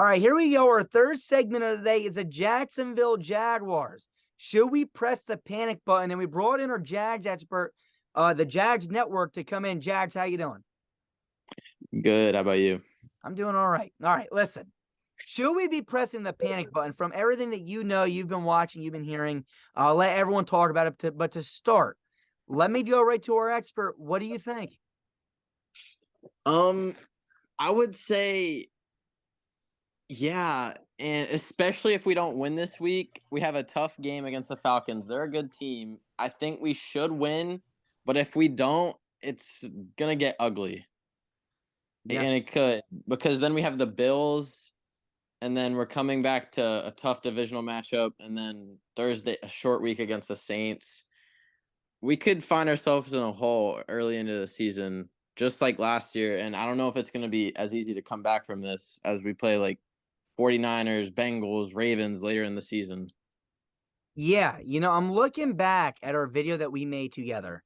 All right, here we go. Our third segment of the day is the Jacksonville Jaguars. Should we press the panic button? And we brought in our Jags expert, the Jags Network, to come in. Jags, how you doing? Good. How about you? I'm doing all right. All right, listen. Should we be pressing the panic button from everything that you know, you've been watching, you've been hearing? I'll let everyone talk about it, but to start, let me go right to our expert. What do you think? I would say, yeah, and especially if we don't win this week, we have a tough game against the Falcons. They're a good team. I think we should win, but if we don't, it's gonna get ugly. Yeah. And it could, because then we have the Bills, and then we're coming back to a tough divisional matchup, and then Thursday, a short week against the Saints. We could find ourselves in a hole early into the season, just like last year. And I don't know if it's going to be as easy to come back from this as we play like 49ers, Bengals, Ravens later in the season. Yeah, I'm looking back at our video that we made together.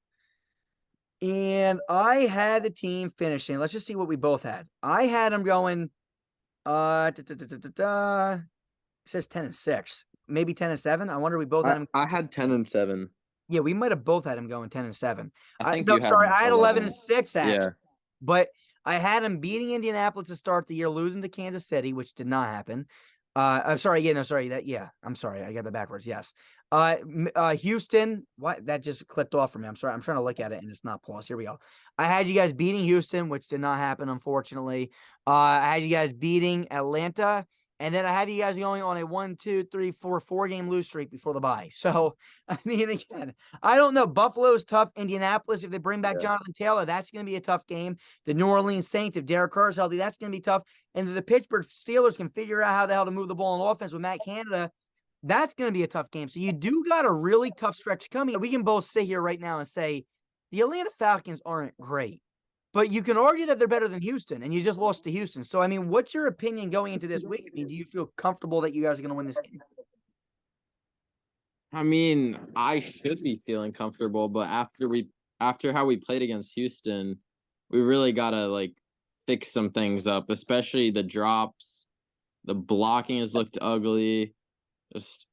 And I had the team finishing. Let's just see what we both had. I had them going it says 10-6, maybe 10-7. I wonder we both had them. I had 10-7. Yeah, we might have both had him going 10-7. I think No, you had sorry, I had 11. 11-6 actually. Yeah. But I had him beating Indianapolis to start the year, losing to Kansas City, which did not happen. I'm sorry. Yeah, no, sorry. I'm sorry. I got that backwards. Yes. Houston. What? That just clipped off for me. I'm sorry. I'm trying to look at it and it's not paused. Here we go. I had you guys beating Houston, which did not happen, unfortunately. I had you guys beating Atlanta. And then I have you guys going on a 1, 2, 3, 4, 4-game lose streak before the bye. So, I mean, again, I don't know. Buffalo's tough. Indianapolis, if they bring back Jonathan Taylor, that's going to be a tough game. The New Orleans Saints, if Derek Carr's healthy, that's going to be tough. And the Pittsburgh Steelers can figure out how the hell to move the ball on offense with Matt Canada. That's going to be a tough game. So you do got a really tough stretch coming. We can both sit here right now and say the Atlanta Falcons aren't great. But you can argue that they're better than Houston, and you just lost to Houston. So, I mean, what's your opinion going into this week? I mean, do you feel comfortable that you guys are going to win this game? I mean, I should be feeling comfortable, but after how we played against Houston, we really gotta like fix some things up, especially the drops. The blocking has looked ugly. Just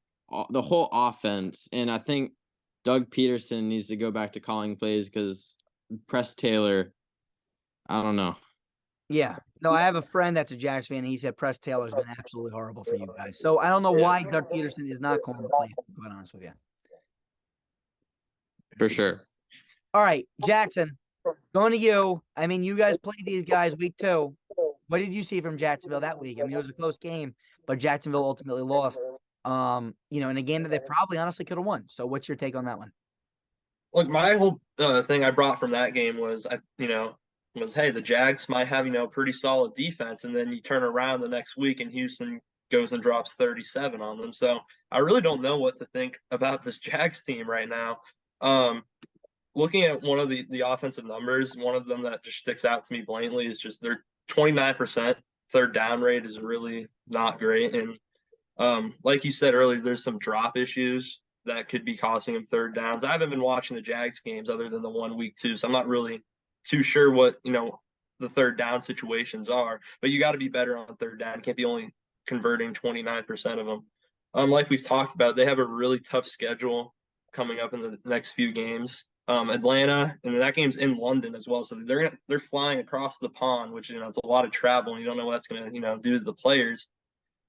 the whole offense. And I think Doug Peterson needs to go back to calling plays because Press Taylor, I don't know. Yeah. No, I have a friend that's a Jags fan, and he said Press Taylor's been absolutely horrible for you guys. So I don't know why Doug Peterson is not calling the plays, to be quite honest with you. For sure. All right, Jackson, going to you. I mean, you guys played these guys week 2. What did you see from Jacksonville that week? I mean, it was a close game, but Jacksonville ultimately lost. In a game that they probably honestly could have won. So what's your take on that one? Look, my whole thing I brought from that game was, hey, the Jags might have, pretty solid defense. And then you turn around the next week and Houston goes and drops 37 on them. So I really don't know what to think about this Jags team right now. Looking at one of the offensive numbers, one of them that just sticks out to me blatantly is just their 29% third down rate is really not great. And like you said earlier, there's some drop issues that could be costing them third downs. I haven't been watching the Jags games other than the 1 week 2, so I'm not really too sure what, the third down situations are. But you got to be better on third down. You can't be only converting 29% of them. Like we've talked about, they have a really tough schedule coming up in the next few games. Atlanta, and that game's in London as well, so they're flying across the pond, which it's a lot of travel, and you don't know what that's going to do to the players.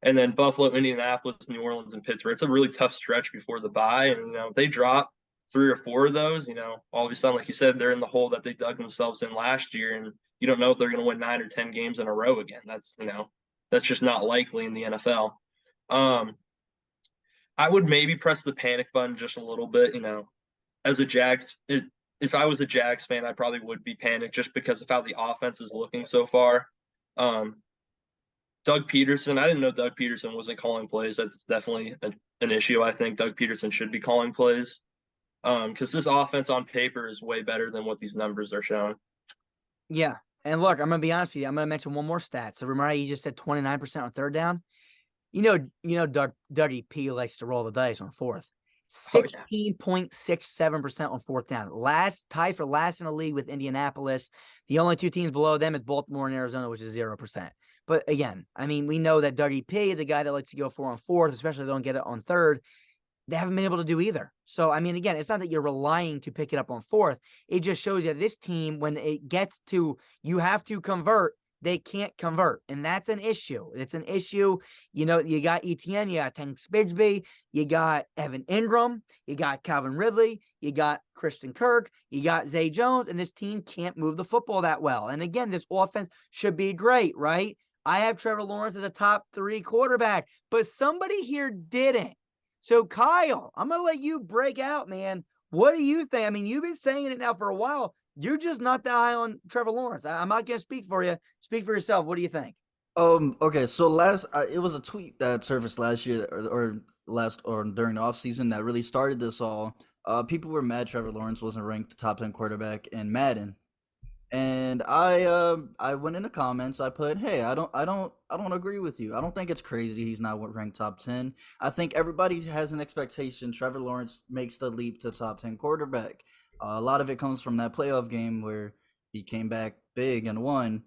And then Buffalo, Indianapolis, New Orleans, and Pittsburgh. It's a really tough stretch before the bye. And, if they drop 3 or 4 of those, all of a sudden, like you said, they're in the hole that they dug themselves in last year. And you don't know if they're going to win 9 or 10 games in a row again. That's just not likely in the NFL. I would maybe press the panic button just a little bit, as a Jags. If I was a Jags fan, I probably would be panicked just because of how the offense is looking so far. Doug Peterson, I didn't know Doug Peterson wasn't calling plays. That's definitely an issue. I think Doug Peterson should be calling plays because this offense on paper is way better than what these numbers are showing. Yeah. And look, I'm going to be honest with you. I'm going to mention one more stat. So remember, you just said 29% on third down. Dougie P likes to roll the dice on fourth. 16.67% on fourth down. Tied for last in the league with Indianapolis. The only 2 teams below them is Baltimore and Arizona, which is 0%. But again, I mean, we know that Dougie P is a guy that likes to go 4 on 4th, especially if they don't get it on 3rd. They haven't been able to do either. So, I mean, again, it's not that you're relying to pick it up on 4th. It just shows you this team, when it gets to you have to convert, they can't convert. And that's an issue. It's an issue. You know, you got Etienne, you got Tank Bigsby, you got Evan Ingram, you got Calvin Ridley, you got Christian Kirk, you got Zay Jones, and this team can't move the football that well. And again, this offense should be great, right? I have Trevor Lawrence as a top 3 quarterback, but somebody here didn't. So, Kyle, I'm going to let you break out, man. What do you think? I mean, you've been saying it now for a while. You're just not that high on Trevor Lawrence. I'm not going to speak for you. Speak for yourself. What do you think? Okay, so it was a tweet that surfaced last year or during the offseason that really started this all. People were mad Trevor Lawrence wasn't ranked the top 10 quarterback in Madden. And I went in the comments. I put, "Hey, I don't agree with you. I don't think it's crazy he's not ranked top 10. I think everybody has an expectation Trevor Lawrence makes the leap to top 10 quarterback. A lot of it comes from that playoff game where he came back big and won,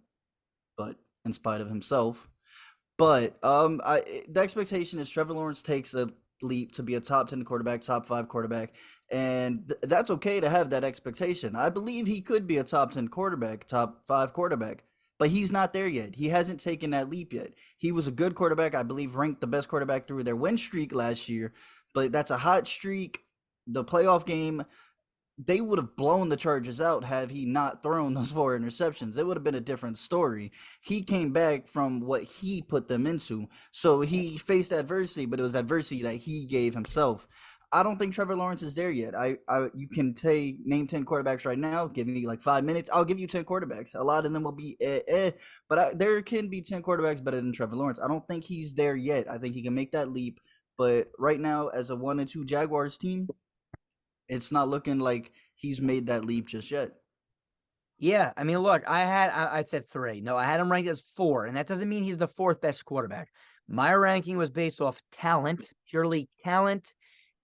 but in spite of himself. But the expectation is Trevor Lawrence takes a leap to be a top 10 quarterback, top 5 quarterback, and that's okay to have that expectation. I believe he could be a top 10 quarterback, top 5 quarterback, but he's not there yet. He hasn't taken that leap yet. He was a good quarterback, I believe ranked the best quarterback through their win streak last year, but that's a hot streak. The playoff game, they would have blown the Chargers out had he not thrown those 4 interceptions. It would have been a different story. He came back from what he put them into. So he faced adversity, but it was adversity that he gave himself. I don't think Trevor Lawrence is there yet. You can name 10 quarterbacks right now. Give me like 5 minutes. I'll give you 10 quarterbacks. A lot of them will be but there can be 10 quarterbacks better than Trevor Lawrence. I don't think he's there yet. I think he can make that leap. But right now, as a 1-2 Jaguars team, it's not looking like he's made that leap just yet. Yeah, I mean, look, I said 3. No, I had him ranked as 4, and that doesn't mean he's the 4th best quarterback. My ranking was based off talent, purely talent,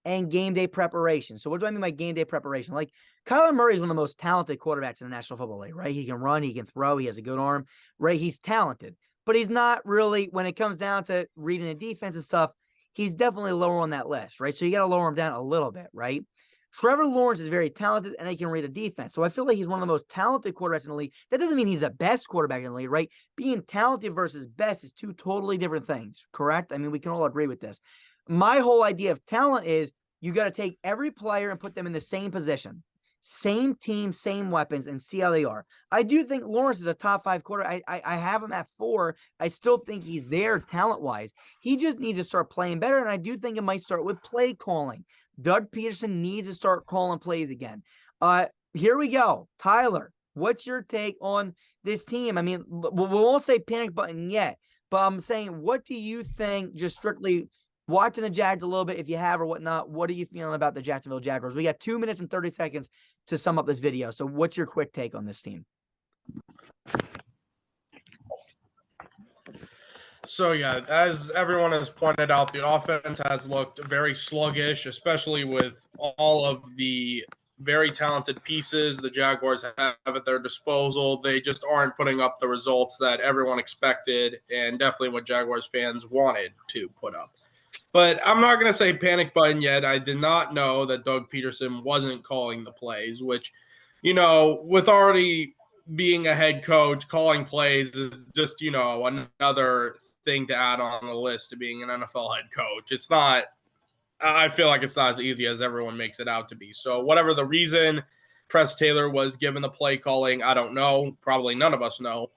and game day preparation. So what do I mean by game day preparation? Like, Kyler Murray is one of the most talented quarterbacks in the National Football League, right? He can run, he can throw, he has a good arm, right? He's talented, but he's not really, when it comes down to reading the defense and stuff, he's definitely lower on that list, right? So you got to lower him down a little bit, right? Trevor Lawrence is very talented, and he can read a defense. So I feel like he's one of the most talented quarterbacks in the league. That doesn't mean he's the best quarterback in the league, right? Being talented versus best is 2 totally different things, correct? I mean, we can all agree with this. My whole idea of talent is you got to take every player and put them in the same position, same team, same weapons, and see how they are. I do think Lawrence is a top 5 quarterback. I have him at 4. I still think he's there talent-wise. He just needs to start playing better, and I do think it might start with play calling. Doug Peterson needs to start calling plays again. Here we go. Tyler, what's your take on this team? I mean, we won't say panic button yet, but I'm saying, what do you think, just strictly watching the Jags a little bit, if you have or whatnot, what are you feeling about the Jacksonville Jaguars? We got 2 minutes and 30 seconds to sum up this video. So what's your quick take on this team? So, yeah, as everyone has pointed out, the offense has looked very sluggish, especially with all of the very talented pieces the Jaguars have at their disposal. They just aren't putting up the results that everyone expected and definitely what Jaguars fans wanted to put up. But I'm not going to say panic button yet. I did not know that Doug Peterson wasn't calling the plays, which, you know, with already being a head coach, calling plays is just, you know, another thing to add on the list to being an NFL head coach. It's not, I feel like it's not as easy as everyone makes it out to be. So whatever the reason Press Taylor was given the play calling, I don't know. Probably none of us know.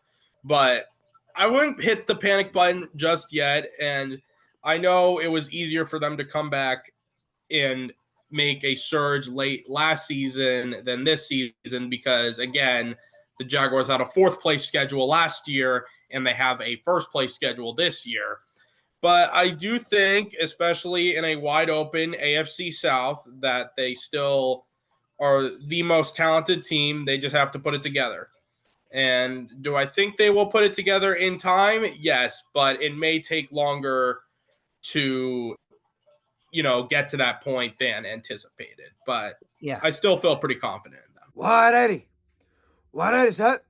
But I wouldn't hit the panic button just yet. And I know it was easier for them to come back and make a surge late last season than this season because, again, the Jaguars had a 4th place schedule last year and they have a 1st place schedule this year. But I do think, especially in a wide open AFC South, that they still are the most talented team. They just have to put it together. And do I think they will put it together in time? Yes, but it may take longer to, you know, get to that point than anticipated. But Yeah, I still feel pretty confident in them. 180. 180, set.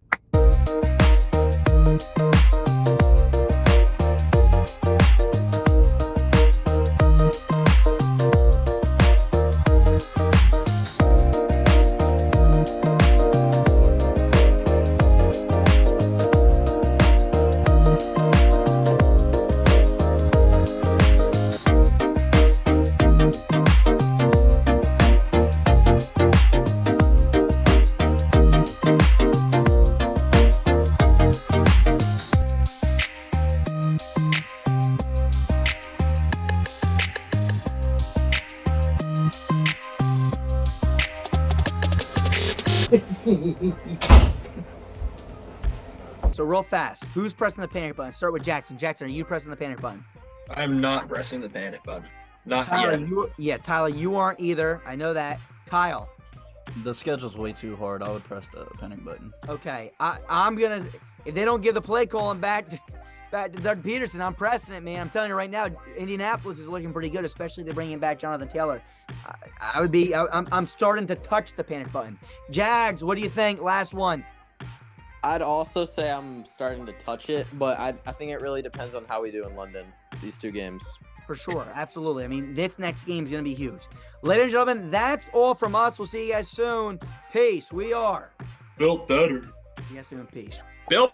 So real fast, who's pressing the panic button? Start with Jackson. Jackson, are you pressing the panic button? I'm not pressing the panic button. Not Tyler, yet. Tyler, you aren't either. I know that. Kyle. The schedule's way too hard. I would press the panic button. Okay. I'm gonna if they don't give the play calling back to Doug Peterson, I'm pressing it, man. I'm telling you right now, Indianapolis is looking pretty good, especially if they're bringing back Jonathan Taylor. I'm starting to touch the panic button. Jags, what do you think? Last one. I'd also say I'm starting to touch it, but I think it really depends on how we do in London, these 2 games. For sure. Absolutely. I mean, this next game is going to be huge. Ladies and gentlemen, that's all from us. We'll see you guys soon. Peace. We are. Built better. See you guys soon. Peace. Bill.